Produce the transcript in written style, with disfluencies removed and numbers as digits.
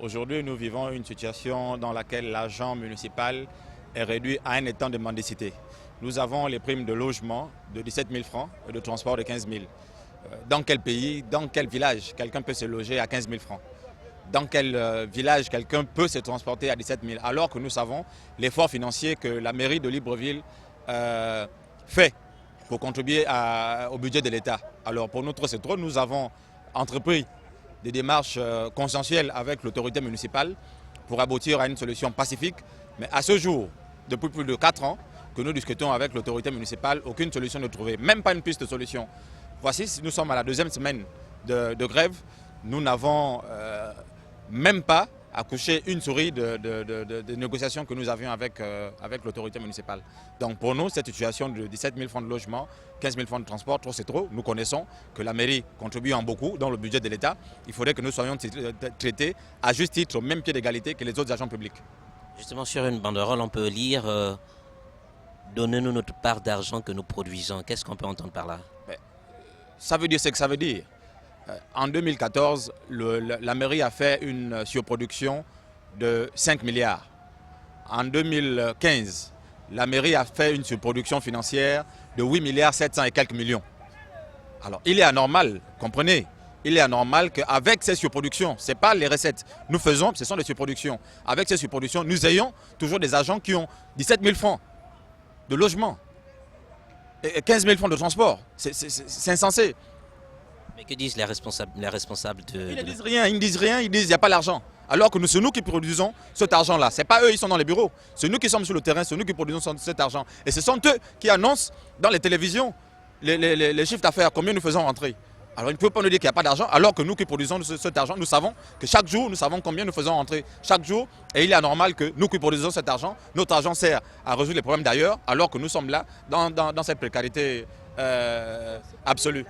Aujourd'hui, nous vivons une situation dans laquelle l'argent municipal est réduit à un état de mendicité. Nous avons les primes de logement de 17 000 francs et de transport de 15 000. Dans quel pays, dans quel village, quelqu'un peut se loger à 15 000 francs? Dans quel village quelqu'un peut se transporter à 17 000? Alors que nous savons l'effort financier que la mairie de Libreville fait pour contribuer au budget de l'État. Alors pour notre secteur, nous avons entrepris des démarches consensuelles avec l'autorité municipale pour aboutir à une solution pacifique. Mais à ce jour, depuis plus de 4 ans que nous discutons avec l'autorité municipale, aucune solution n'est trouvée, même pas une piste de solution. Voici, nous sommes à la deuxième semaine de grève. Nous n'avons même pas accouché une souris de négociations que nous avions avec l'autorité municipale. Donc pour nous, cette situation de 17 000 francs de logement, 15 000 francs de transport, trop c'est trop. Nous connaissons que la mairie contribue en beaucoup dans le budget de l'État. Il faudrait que nous soyons traités à juste titre, au même pied d'égalité que les autres agents publics. Justement, sur une banderole, on peut lire donnez-nous notre part d'argent que nous produisons. Qu'est-ce qu'on peut entendre par là? Ça veut dire ce que ça veut dire. En 2014, la mairie a fait une surproduction de 5 milliards. En 2015, la mairie a fait une surproduction financière de 8 milliards 700 et quelques millions. Alors il est anormal, comprenez, il est anormal qu'avec ces surproductions, ce n'est pas les recettes nous faisons, ce sont des surproductions. Avec ces surproductions, nous ayons toujours des agents qui ont 17 000 francs de logement et 15 000 francs de transport. C'est insensé. Mais que disent les responsables de... Ils ne disent rien, ils disent il n'y a pas l'argent. Alors que c'est nous qui produisons cet argent-là. Ce n'est pas eux, ils sont dans les bureaux. C'est nous qui sommes sur le terrain, c'est nous qui produisons cet argent. Et ce sont eux qui annoncent dans les télévisions les chiffres d'affaires, combien nous faisons rentrer. Alors ils ne peuvent pas nous dire qu'il n'y a pas d'argent, alors que nous qui produisons cet argent, nous savons que chaque jour, nous savons combien nous faisons rentrer chaque jour. Et il est anormal que nous qui produisons cet argent, notre argent sert à résoudre les problèmes d'ailleurs, alors que nous sommes là dans cette précarité absolue.